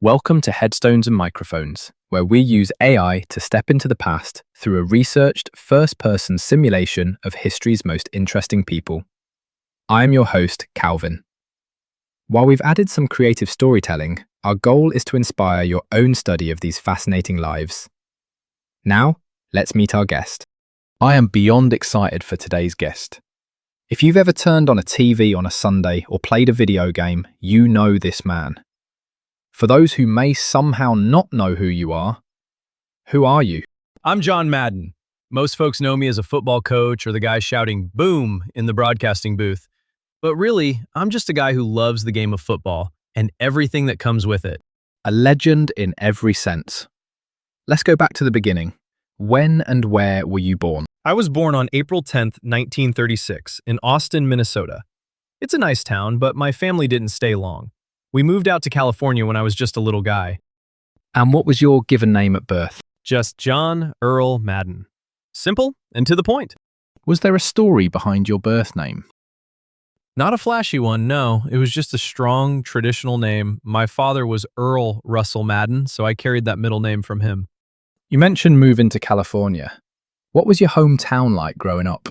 Welcome to Headstones and Microphones, where we use AI to step into the past through a researched, first-person simulation of history's most interesting people. I am your host, Calvin. While we've added some creative storytelling, our goal is to inspire your own study of these fascinating lives. Now, let's meet our guest. I am beyond excited for today's guest. If you've ever turned on a TV on a Sunday or played a video game, you know this man. For those who may somehow not know who you are you? I'm John Madden. Most folks know me as a football coach or the guy shouting boom in the broadcasting booth. But really, I'm just a guy who loves the game of football and everything that comes with it. A legend in every sense. Let's go back to the beginning. When and where were you born? I was born on April 10th, 1936, in Austin, Minnesota. It's a nice town, but my family didn't stay long. We moved out to California when I was just a little guy. And what was your given name at birth? Just John Earl Madden. Simple and to the point. Was there a story behind your birth name? Not a flashy one, no. It was just a strong, traditional name. My father was Earl Russell Madden, so I carried that middle name from him. You mentioned moving to California. What was your hometown like growing up?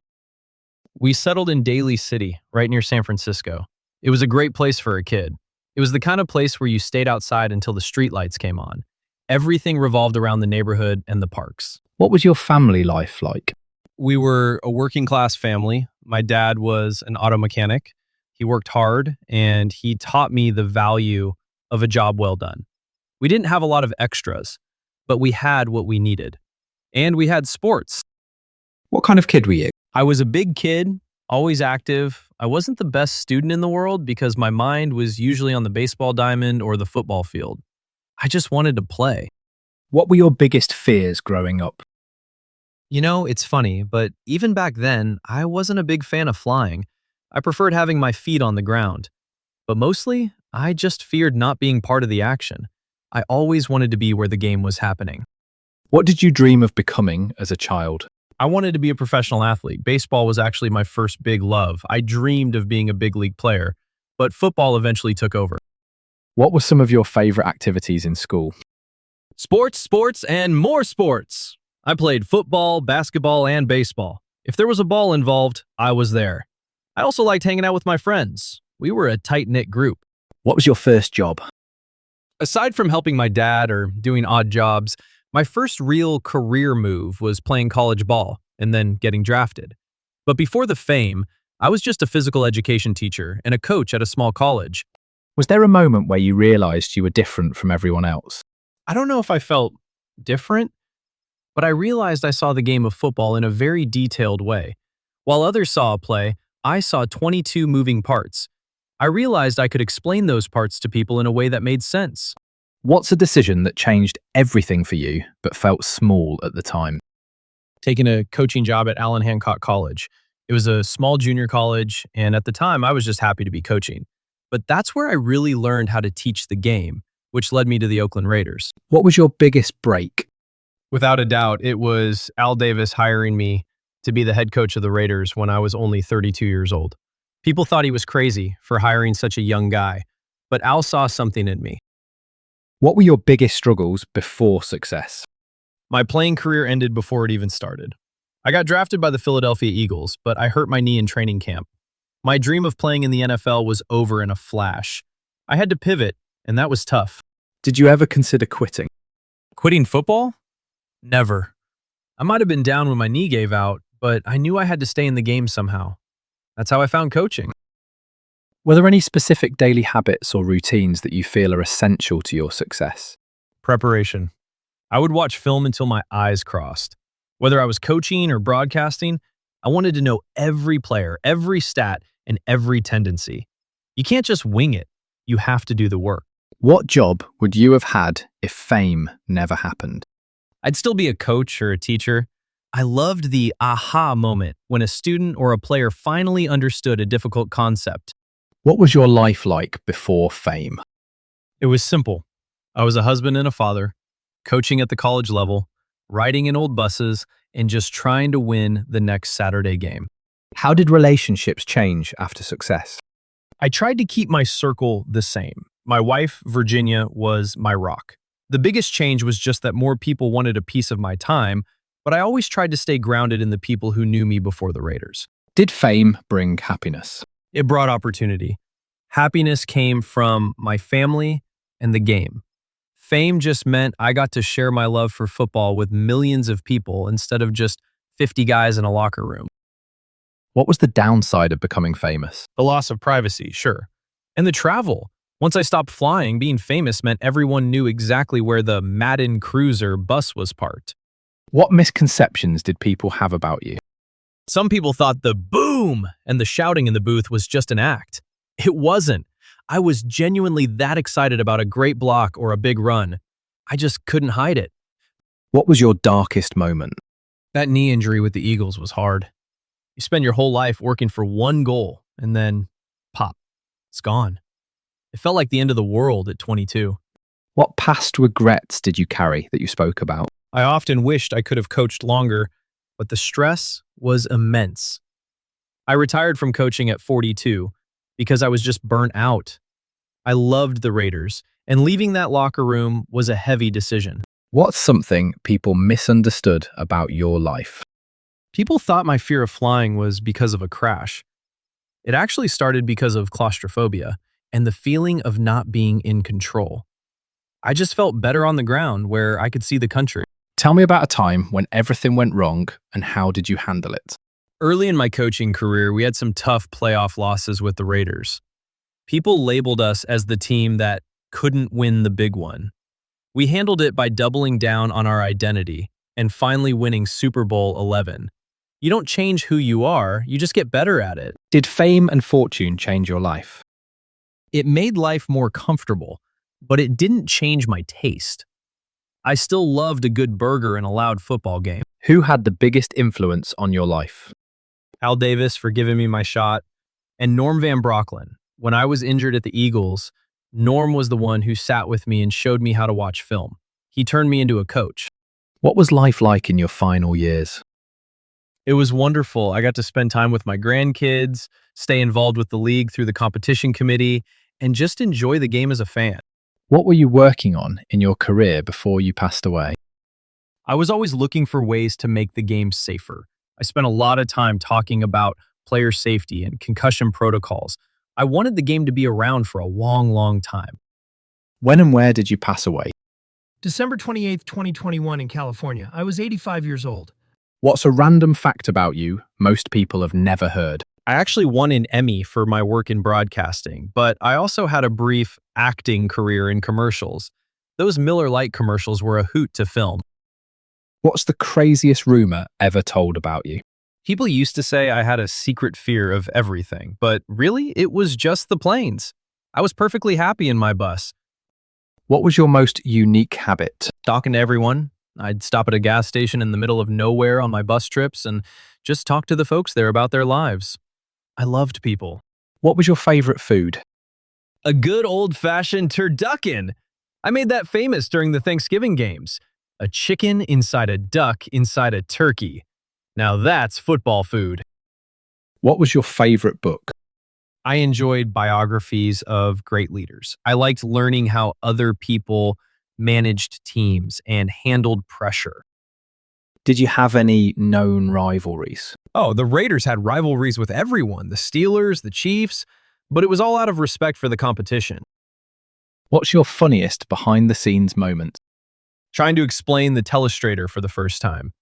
We settled in Daly City, right near San Francisco. It was a great place for a kid. It was the kind of place where you stayed outside until the streetlights came on. Everything revolved around the neighborhood and the parks. What was your family life like? We were a working class family. My dad was an auto mechanic. He worked hard and he taught me the value of a job well done. We didn't have a lot of extras, but we had what we needed. And we had sports. What kind of kid were you? I was a big kid, always active. I wasn't the best student in the world because my mind was usually on the baseball diamond or the football field. I just wanted to play. What were your biggest fears growing up? You know, it's funny, but even back then, I wasn't a big fan of flying. I preferred having my feet on the ground. But mostly, I just feared not being part of the action. I always wanted to be where the game was happening. What did you dream of becoming as a child? I wanted to be a professional athlete. Baseball was actually my first big love. I dreamed of being a big league player, but football eventually took over. What were some of your favorite activities in school? Sports, and more sports. I played football, basketball, and baseball. If there was a ball involved, I was there. I also liked hanging out with my friends. We were a tight-knit group. What was your first job? Aside from helping my dad or doing odd jobs, my first real career move was playing college ball and then getting drafted. But before the fame, I was just a physical education teacher and a coach at a small college. Was there a moment where you realized you were different from everyone else? I don't know if I felt different, but I realized I saw the game of football in a very detailed way. While others saw a play, I saw 22 moving parts. I realized I could explain those parts to people in a way that made sense. What's a decision that changed everything for you, but felt small at the time? Taking a coaching job at Allen Hancock College. It was a small junior college, and at the time, I was just happy to be coaching. But that's where I really learned how to teach the game, which led me to the Oakland Raiders. What was your biggest break? Without a doubt, it was Al Davis hiring me to be the head coach of the Raiders when I was only 32 years old. People thought he was crazy for hiring such a young guy, but Al saw something in me. What were your biggest struggles before success? My playing career ended before it even started. I got drafted by the Philadelphia Eagles, but I hurt my knee in training camp. My dream of playing in the NFL was over in a flash. I had to pivot, and that was tough. Did you ever consider quitting? Quitting football? Never. I might have been down when my knee gave out, but I knew I had to stay in the game somehow. That's how I found coaching. Were there any specific daily habits or routines that you feel are essential to your success? Preparation. I would watch film until my eyes crossed. Whether I was coaching or broadcasting, I wanted to know every player, every stat, and every tendency. You can't just wing it. You have to do the work. What job would you have had if fame never happened? I'd still be a coach or a teacher. I loved the aha moment when a student or a player finally understood a difficult concept. What was your life like before fame? It was simple. I was a husband and a father, coaching at the college level, riding in old buses, and just trying to win the next Saturday game. How did relationships change after success? I tried to keep my circle the same. My wife, Virginia, was my rock. The biggest change was just that more people wanted a piece of my time, but I always tried to stay grounded in the people who knew me before the Raiders. Did fame bring happiness? It brought opportunity. Happiness came from my family and the game. Fame just meant I got to share my love for football with millions of people instead of just 50 guys in a locker room. What was the downside of becoming famous? The loss of privacy, sure. And the travel. Once I stopped flying, being famous meant everyone knew exactly where the Madden cruiser bus was parked. What misconceptions did people have about you? Some people thought the boom and the shouting in the booth was just an act. It wasn't. I was genuinely that excited about a great block or a big run. I just couldn't hide it. What was your darkest moment? That knee injury with the Eagles was hard. You spend your whole life working for one goal, and then, pop, it's gone. It felt like the end of the world at 22. What past regrets did you carry that you spoke about? I often wished I could have coached longer, but the stress was immense. I retired from coaching at 42 because I was just burnt out. I loved the Raiders, and leaving that locker room was a heavy decision. What's something people misunderstood about your life? People thought my fear of flying was because of a crash. It actually started because of claustrophobia and the feeling of not being in control. I just felt better on the ground where I could see the country. Tell me about a time when everything went wrong and how did you handle it? Early in my coaching career, we had some tough playoff losses with the Raiders. People labeled us as the team that couldn't win the big one. We handled it by doubling down on our identity and finally winning Super Bowl 11. You don't change who you are, you just get better at it. Did fame and fortune change your life? It made life more comfortable, but it didn't change my taste. I still loved a good burger and a loud football game. Who had the biggest influence on your life? Al Davis for giving me my shot, and Norm Van Brocklin. When I was injured at the Eagles, Norm was the one who sat with me and showed me how to watch film. He turned me into a coach. What was life like in your final years? It was wonderful. I got to spend time with my grandkids, stay involved with the league through the competition committee, and just enjoy the game as a fan. What were you working on in your career before you passed away? I was always looking for ways to make the game safer. I spent a lot of time talking about player safety and concussion protocols. I wanted the game to be around for a long, long time. When and where did you pass away? December 28th, 2021 in California. I was 85 years old. What's a random fact about you most people have never heard? I actually won an Emmy for my work in broadcasting, but I also had a brief acting career in commercials. Those Miller Lite commercials were a hoot to film. What's the craziest rumor ever told about you? People used to say I had a secret fear of everything, but really, it was just the planes. I was perfectly happy in my bus. What was your most unique habit? Talking to everyone. I'd stop at a gas station in the middle of nowhere on my bus trips and just talk to the folks there about their lives. I loved people. What was your favorite food? A good old-fashioned turducken. I made that famous during the Thanksgiving games. A chicken inside a duck inside a turkey. Now that's football food. What was your favorite book? I enjoyed biographies of great leaders. I liked learning how other people managed teams and handled pressure. Did you have any known rivalries? Oh, the Raiders had rivalries with everyone, the Steelers, the Chiefs, but it was all out of respect for the competition. What's your funniest behind-the-scenes moment? Trying to explain the telestrator for the first time.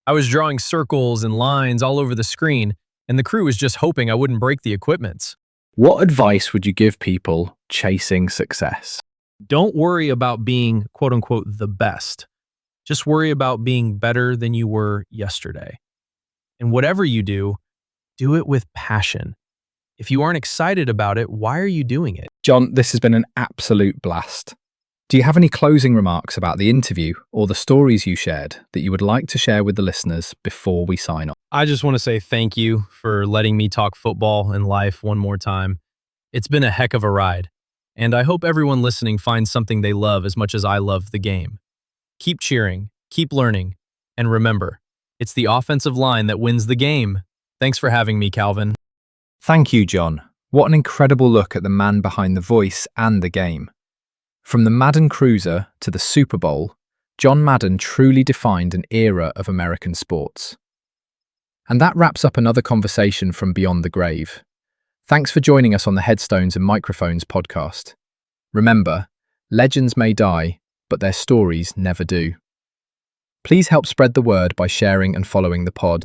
I was drawing circles and lines all over the screen, and the crew was just hoping I wouldn't break the equipment. What advice would you give people chasing success? Don't worry about being, quote unquote, the best. Just worry about being better than you were yesterday. And whatever you do it with passion. If you aren't excited about it, why are you doing it? John, this has been an absolute blast. Do you have any closing remarks about the interview or the stories you shared that you would like to share with the listeners before we sign off? I just want to say thank you for letting me talk football and life one more time. It's been a heck of a ride. And I hope everyone listening finds something they love as much as I love the game. Keep cheering, keep learning, and remember, it's the offensive line that wins the game. Thanks for having me, Calvin. Thank you, John. What an incredible look at the man behind the voice and the game. From the Madden Cruiser to the Super Bowl, John Madden truly defined an era of American sports. And that wraps up another conversation from Beyond the Grave. Thanks for joining us on the Headstones and Microphones podcast. Remember, legends may die, but their stories never do. Please help spread the word by sharing and following the pod.